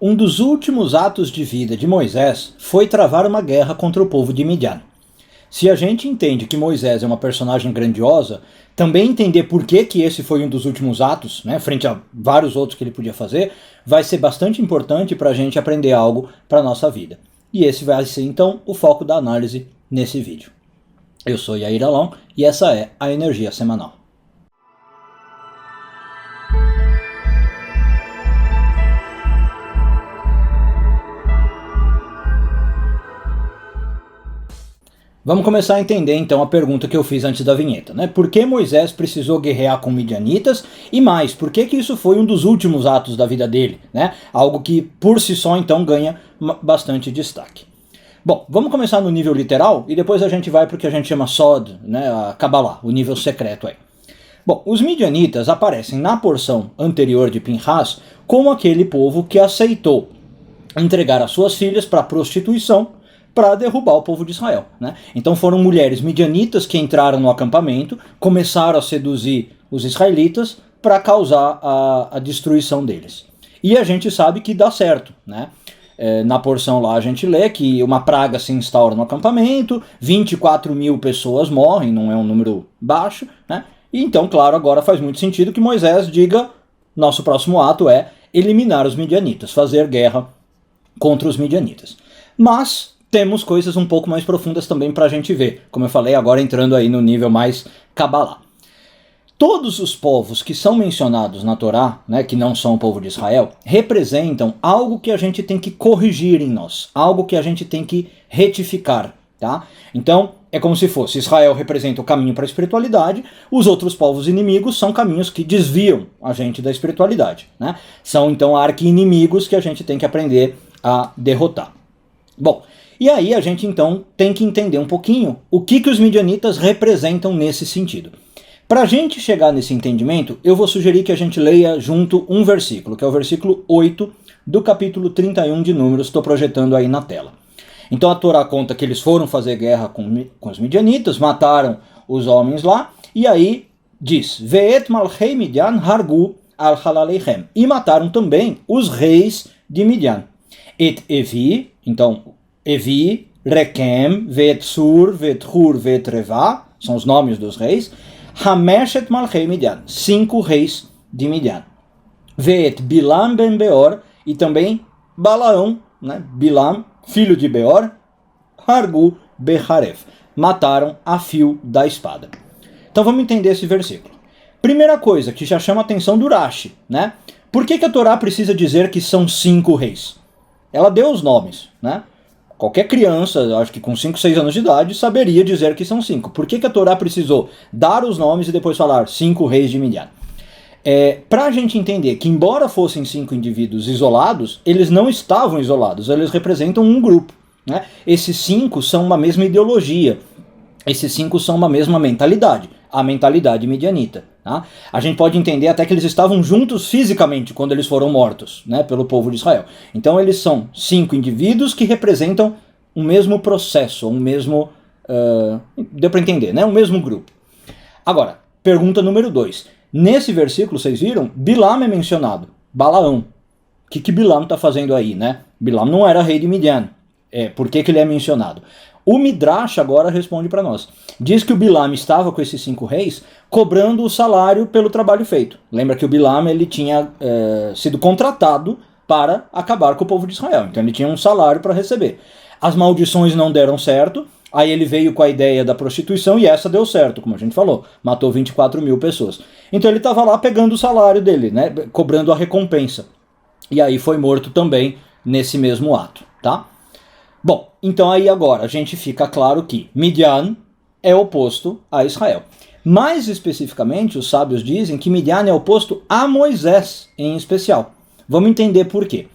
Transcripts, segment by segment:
Um dos últimos atos de vida de Moisés foi travar uma guerra contra o povo de Midian. Se a gente entende que Moisés é uma personagem grandiosa, também entender por que esse foi um dos últimos atos, né, frente a vários outros que ele podia fazer, vai ser bastante importante para a gente aprender algo para a nossa vida. E esse vai ser então o foco da análise nesse vídeo. Eu sou Yair Alon e essa é a Energia Semanal. Vamos começar a entender então a pergunta que eu fiz antes da vinheta, né? Por que Moisés precisou guerrear com midianitas? E mais, por que isso foi um dos últimos atos da vida dele, né? Algo que por si só então ganha bastante destaque. Bom, vamos começar no nível literal e depois a gente vai para o que a gente chama Sod, né? A Kabbalah, o nível secreto aí. Bom, os midianitas aparecem na porção anterior de Pinhas como aquele povo que aceitou entregar as suas filhas para prostituição para derrubar o povo de Israel, né? Então foram mulheres midianitas que entraram no acampamento, começaram a seduzir os israelitas para causar a destruição deles. E a gente sabe que dá certo, né? Na porção lá a gente lê que uma praga se instaura no acampamento, 24 mil pessoas morrem, não é um número baixo, né? E então, claro, agora faz muito sentido que Moisés diga, nosso próximo ato é eliminar os midianitas, fazer guerra contra os midianitas. Mas temos coisas um pouco mais profundas também para a gente ver, como eu falei, agora entrando aí no nível mais Kabbalah. Todos os povos que são mencionados na Torá, né, que não são o povo de Israel, representam algo que a gente tem que corrigir em nós, algo que a gente tem que retificar, tá? Então, é como se fosse, Israel representa o caminho para a espiritualidade, os outros povos inimigos são caminhos que desviam a gente da espiritualidade, né? São então arqui-inimigos que a gente tem que aprender a derrotar. Bom, e aí a gente então tem que entender um pouquinho o que os midianitas representam nesse sentido. Para a gente chegar nesse entendimento, eu vou sugerir que a gente leia junto um versículo, que é o versículo 8 do capítulo 31 de Números, estou projetando aí na tela. Então a Torá conta que eles foram fazer guerra com os midianitas, mataram os homens lá, e aí diz, Ve'et malchei Midian hargu al halaleichem, e mataram também os reis de Midian. Et Evi, então Evi, Rekem, Ve'etzur, Ve'ethur, Ve'etrevá, são os nomes dos reis, Hameshet malchei Midian, 5 reis de Midian. Ve'et Bilam ben Beor, e também Balaão, né? Bilam, filho de Beor, Hargu Beharef, mataram a fio da espada. Então vamos entender esse versículo. Primeira coisa que já chama a atenção do Rashi, né? Por que a Torá precisa dizer que são 5 reis? Ela deu os nomes, né? Qualquer criança, acho que com 5, 6 anos de idade, saberia dizer que são 5. Por que a Torá precisou dar os nomes e depois falar 5 reis de Midian? Para a gente entender que, embora fossem 5 indivíduos isolados, eles não estavam isolados, eles representam um grupo, né? Esses 5 são uma mesma ideologia, esses 5 são uma mesma mentalidade, a mentalidade midianita. Tá? A gente pode entender até que eles estavam juntos fisicamente quando eles foram mortos, né, pelo povo de Israel. Então eles são 5 indivíduos que representam um mesmo processo, um mesmo... deu para entender, né? Um mesmo grupo. Agora, pergunta número 2. Nesse versículo, vocês viram, Bilam é mencionado, Balaão. O que Bilam está fazendo aí, né? Bilam não era rei de Midian. Por que ele é mencionado? O Midrash agora responde para nós. Diz que o Bilam estava com esses 5 reis cobrando o salário pelo trabalho feito. Lembra que o Bilam ele tinha sido contratado para acabar com o povo de Israel. Então ele tinha um salário para receber. As maldições não deram certo, aí ele veio com a ideia da prostituição e essa deu certo, como a gente falou. Matou 24 mil pessoas. Então ele estava lá pegando o salário dele, né, cobrando a recompensa. E aí foi morto também nesse mesmo ato, tá? Bom, então aí agora a gente fica claro que Midian é oposto a Israel. Mais especificamente, os sábios dizem que Midian é oposto a Moisés em especial. Vamos entender por quê.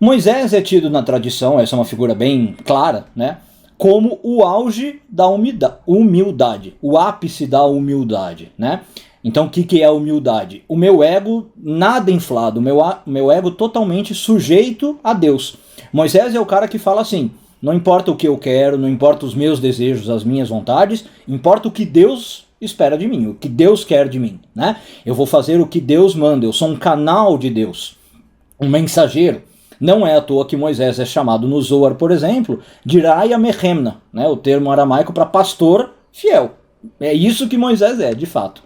Moisés é tido na tradição, essa é uma figura bem clara, né, como o auge da humildade, o ápice da humildade, né? Então o que é a humildade? O meu ego nada inflado, o meu ego totalmente sujeito a Deus. Moisés é o cara que fala assim, não importa o que eu quero, não importa os meus desejos, as minhas vontades, importa o que Deus espera de mim, o que Deus quer de mim, né? Eu vou fazer o que Deus manda, eu sou um canal de Deus, um mensageiro. Não é à toa que Moisés é chamado no Zohar, por exemplo, de Raya Mehemna, né, o termo aramaico para pastor fiel. É isso que Moisés é, de fato.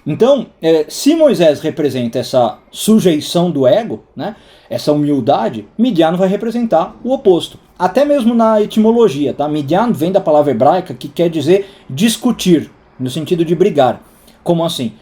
Então, se Moisés representa essa sujeição do ego, né, essa humildade, Midian vai representar o oposto. Até mesmo na etimologia, tá? Midian vem da palavra hebraica que quer dizer discutir, no sentido de brigar. Como assim?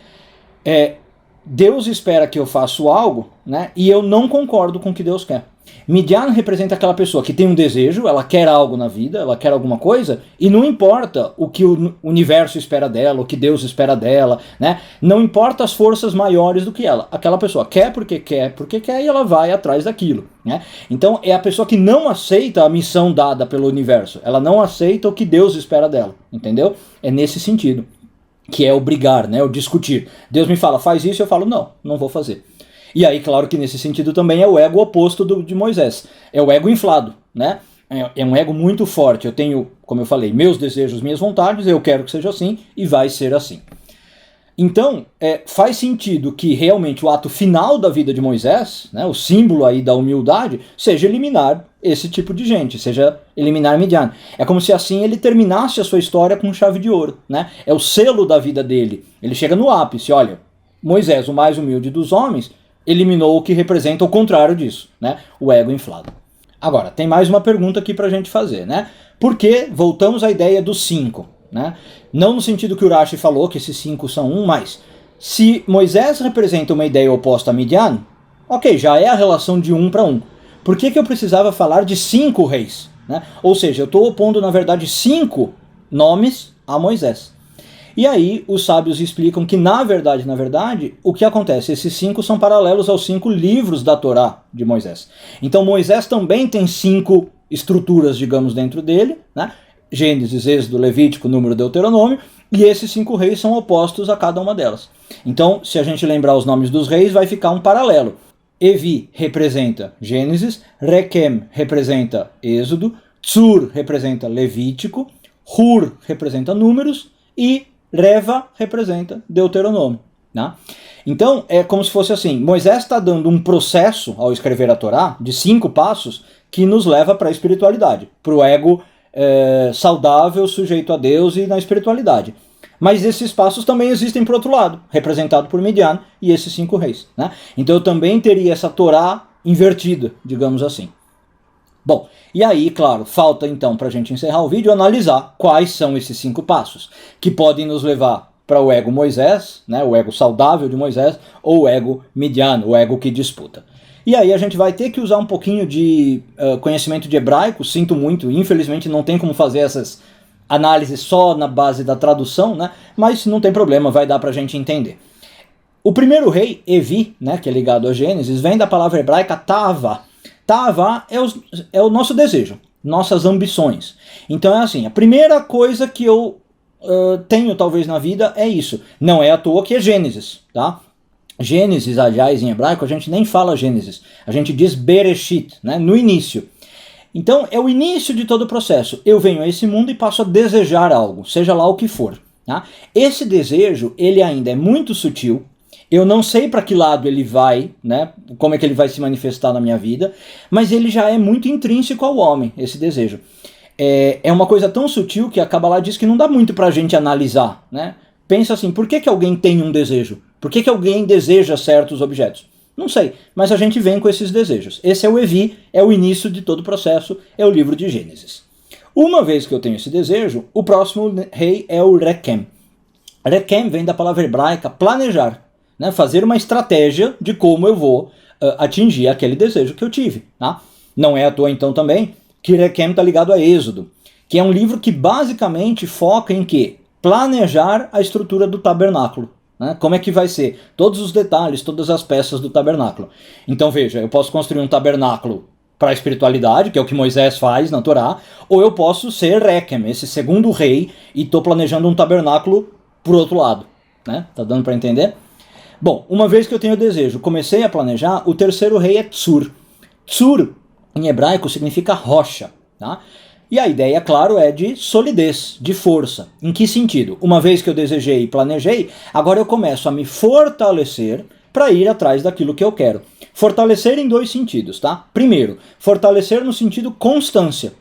Deus espera que eu faça algo, né, e eu não concordo com o que Deus quer. Midian representa aquela pessoa que tem um desejo, ela quer algo na vida, ela quer alguma coisa, e não importa o que o universo espera dela, o que Deus espera dela, né? Não importa as forças maiores do que ela. Aquela pessoa quer, e ela vai atrás daquilo, né? Então é a pessoa que não aceita a missão dada pelo universo, ela não aceita o que Deus espera dela, entendeu? É nesse sentido que é o brigar, né? O discutir. Deus me fala, faz isso, eu falo, não vou fazer. E aí, claro que nesse sentido também é o ego oposto de Moisés. É o ego inflado, né? É um ego muito forte. Eu tenho, como eu falei, meus desejos, minhas vontades, eu quero que seja assim e vai ser assim. Então, faz sentido que realmente o ato final da vida de Moisés, né, o símbolo aí da humildade, seja eliminar esse tipo de gente, seja eliminar Midian. É como se assim ele terminasse a sua história com chave de ouro, né? É o selo da vida dele. Ele chega no ápice, olha, Moisés, o mais humilde dos homens, eliminou o que representa o contrário disso, né? O ego inflado. Agora, tem mais uma pergunta aqui pra gente fazer, né? Por que voltamos à ideia dos 5, né? Não no sentido que o Urashi falou, que esses 5 são um, mas se Moisés representa uma ideia oposta a Midian, ok, já é a relação de 1 para 1. Por que eu precisava falar de 5 reis? Né? Ou seja, eu estou opondo, na verdade, 5 nomes a Moisés. E aí os sábios explicam que, na verdade, o que acontece? Esses 5 são paralelos aos 5 livros da Torá de Moisés. Então Moisés também tem 5 estruturas, digamos, dentro dele, né? Gênesis, Êxodo, Levítico, Número, Deuteronômio, e esses 5 reis são opostos a cada uma delas. Então, se a gente lembrar os nomes dos reis, vai ficar um paralelo. Evi representa Gênesis, Requem representa Êxodo, Tsur representa Levítico, Hur representa Números e Reva representa Deuteronômio. Né? Então, é como se fosse assim, Moisés está dando um processo, ao escrever a Torá, de 5 passos, que nos leva para a espiritualidade, para o ego saudável, sujeito a Deus e na espiritualidade. Mas esses passos também existem por outro lado, representado por Midian e esses 5 reis. Né? Então eu também teria essa Torá invertida, digamos assim. Bom, e aí, claro, falta então para a gente encerrar o vídeo analisar quais são esses 5 passos que podem nos levar para o ego Moisés, né, o ego saudável de Moisés, ou o ego Midian, o ego que disputa. E aí a gente vai ter que usar um pouquinho de conhecimento de hebraico, sinto muito, infelizmente não tem como fazer essas análises só na base da tradução, né, mas não tem problema, vai dar para a gente entender. O primeiro rei, Evi, né, que é ligado a Gênesis, vem da palavra hebraica Tava. Tava é o nosso desejo, nossas ambições. Então é assim, a primeira coisa que eu tenho talvez na vida é isso. Não é à toa que é Gênesis, tá? Gênesis, aliás, em hebraico, a gente nem fala Gênesis, a gente diz Bereshit, né? No início. Então é o início de todo o processo. Eu venho a esse mundo e passo a desejar algo, seja lá o que for. Tá? Esse desejo, ele ainda é muito sutil. Eu não sei para que lado ele vai, né? Como é que ele vai se manifestar na minha vida, mas ele já é muito intrínseco ao homem, esse desejo. É uma coisa tão sutil que a Kabbalah diz que não dá muito para a gente analisar. Né? Pensa assim, por que alguém tem um desejo? Por que alguém deseja certos objetos? Não sei, mas a gente vem com esses desejos. Esse é o Evi, é o início de todo o processo, é o livro de Gênesis. Uma vez que eu tenho esse desejo, o próximo rei é o Requem. Requem vem da palavra hebraica planejar. Né, fazer uma estratégia de como eu vou atingir aquele desejo que eu tive. Tá? Não é à toa então também que Requem está ligado a Êxodo, que é um livro que basicamente foca em quê? Planejar a estrutura do tabernáculo. Né? Como é que vai ser? Todos os detalhes, todas as peças do tabernáculo. Então veja, eu posso construir um tabernáculo para a espiritualidade, que é o que Moisés faz na Torá, ou eu posso ser Requem, esse segundo rei, e estou planejando um tabernáculo por outro lado. Né? Tá dando para entender? Bom, uma vez que eu tenho o desejo, comecei a planejar, o terceiro rei é Tsur. Tsur, em hebraico, significa rocha. Tá? E a ideia, claro, é de solidez, de força. Em que sentido? Uma vez que eu desejei e planejei, agora eu começo a me fortalecer para ir atrás daquilo que eu quero. Fortalecer em dois sentidos, tá? Primeiro, fortalecer no sentido constância.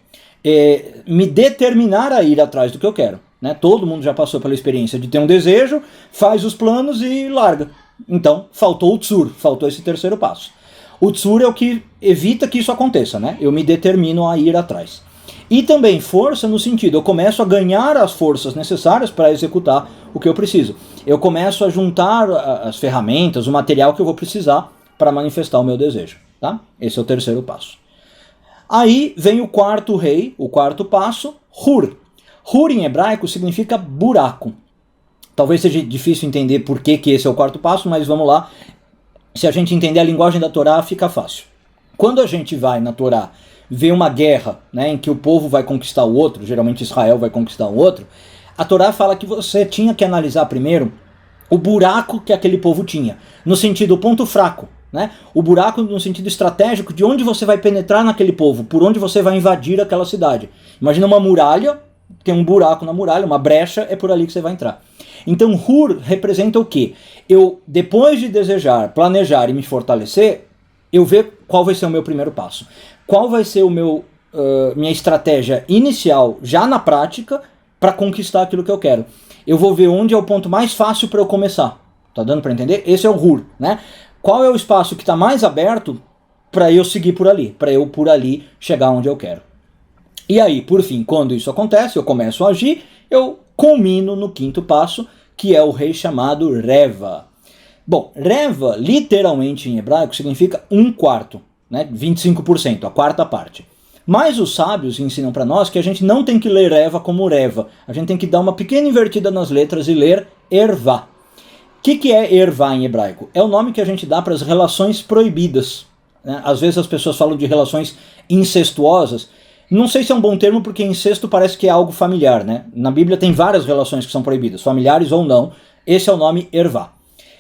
Me determinar a ir atrás do que eu quero. Né? Todo mundo já passou pela experiência de ter um desejo, faz os planos e larga. Então, faltou o tsur, faltou esse terceiro passo. O tsur é o que evita que isso aconteça, né? Eu me determino a ir atrás. E também força no sentido, eu começo a ganhar as forças necessárias para executar o que eu preciso. Eu começo a juntar as ferramentas, o material que eu vou precisar para manifestar o meu desejo. Tá? Esse é o terceiro passo. Aí vem o quarto rei, o quarto passo, Hur. Hur em hebraico significa buraco. Talvez seja difícil entender por que esse é o quarto passo, mas vamos lá. Se a gente entender a linguagem da Torá, fica fácil. Quando a gente vai na Torá ver uma guerra, né, em que o povo vai conquistar o outro, geralmente Israel vai conquistar o outro, a Torá fala que você tinha que analisar primeiro o buraco que aquele povo tinha, no sentido, o ponto fraco. Né? O buraco no sentido estratégico de onde você vai penetrar naquele povo, por onde você vai invadir aquela cidade. Imagina uma muralha, tem um buraco na muralha, uma brecha, é por ali que você vai entrar. Então Hur representa o quê? Eu, depois de desejar, planejar e me fortalecer, eu ver qual vai ser o meu primeiro passo. Qual vai ser minha estratégia inicial, já na prática, para conquistar aquilo que eu quero. Eu vou ver onde é o ponto mais fácil para eu começar. Tá dando para entender? Esse é o Hur, né? Qual é o espaço que está mais aberto para eu seguir por ali, para eu por ali chegar onde eu quero. E aí, por fim, quando isso acontece, eu começo a agir, eu culmino no quinto passo, que é o rei chamado Reva. Bom, Reva, literalmente em hebraico, significa um quarto, né? 25%, a quarta parte. Mas os sábios ensinam para nós que a gente não tem que ler Reva como Reva. A gente tem que dar uma pequena invertida nas letras e ler Ervá. O que é Ervá em hebraico? É o nome que a gente dá para as relações proibidas. Né? Às vezes as pessoas falam de relações incestuosas. Não sei se é um bom termo, porque incesto parece que é algo familiar. Né? Na Bíblia tem várias relações que são proibidas, familiares ou não. Esse é o nome Ervá.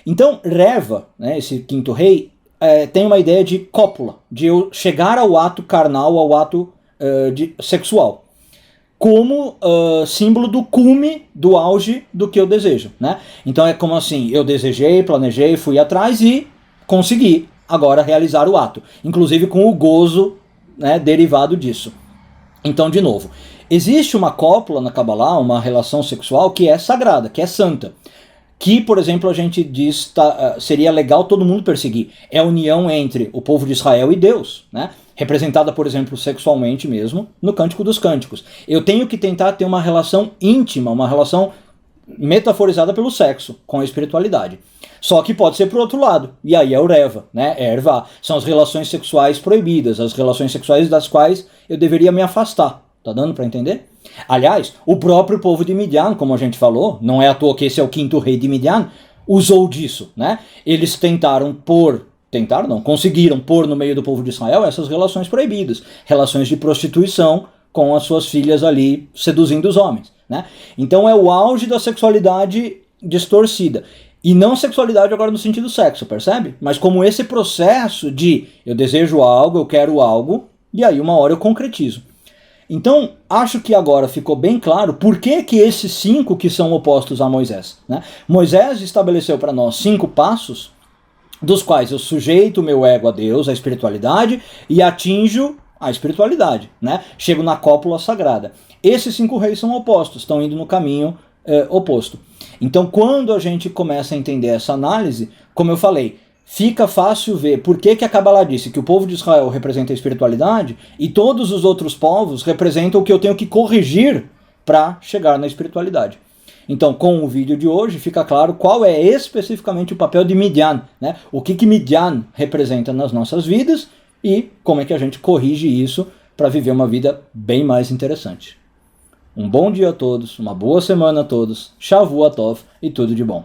Então, Reva, né, esse quinto rei, tem uma ideia de cópula, de eu chegar ao ato carnal, ao ato sexual, como símbolo do cume, do auge do que eu desejo. Né? Então é como assim, eu desejei, planejei, fui atrás e consegui agora realizar o ato, inclusive com o gozo, né, derivado disso. Então, de novo, existe uma cópula na Kabbalah, uma relação sexual que é sagrada, que é santa, que, por exemplo, a gente diz seria legal todo mundo perseguir. É a união entre o povo de Israel e Deus, né? Representada, por exemplo, sexualmente mesmo, no Cântico dos Cânticos. Eu tenho que tentar ter uma relação íntima, uma relação metaforizada pelo sexo, com a espiritualidade. Só que pode ser pro outro lado, e aí é o Reva, né? Erva. São as relações sexuais proibidas, as relações sexuais das quais eu deveria me afastar. Tá dando para entender? Aliás, o próprio povo de Midian, como a gente falou, não é à toa que esse é o quinto rei de Midian, usou disso, né? Eles conseguiram pôr no meio do povo de Israel essas relações proibidas, relações de prostituição com as suas filhas ali seduzindo os homens, né? Então é o auge da sexualidade distorcida. E não sexualidade agora no sentido sexo, percebe? Mas como esse processo de eu desejo algo, eu quero algo, e aí uma hora eu concretizo. Então, acho que agora ficou bem claro por que esses 5 que são opostos a Moisés. Né? Moisés estabeleceu para nós 5 passos, dos quais eu sujeito o meu ego a Deus, a espiritualidade, e atinjo a espiritualidade. Né? Chego na cópula sagrada. Esses 5 reis são opostos, estão indo no caminho oposto. Então, quando a gente começa a entender essa análise, como eu falei, fica fácil ver por que a Kabbalah disse que o povo de Israel representa a espiritualidade e todos os outros povos representam o que eu tenho que corrigir para chegar na espiritualidade. Então, com o vídeo de hoje, fica claro qual é especificamente o papel de Midian, né? O que Midian representa nas nossas vidas e como é que a gente corrige isso para viver uma vida bem mais interessante. Um bom dia a todos, uma boa semana a todos, Shavua Tov e tudo de bom.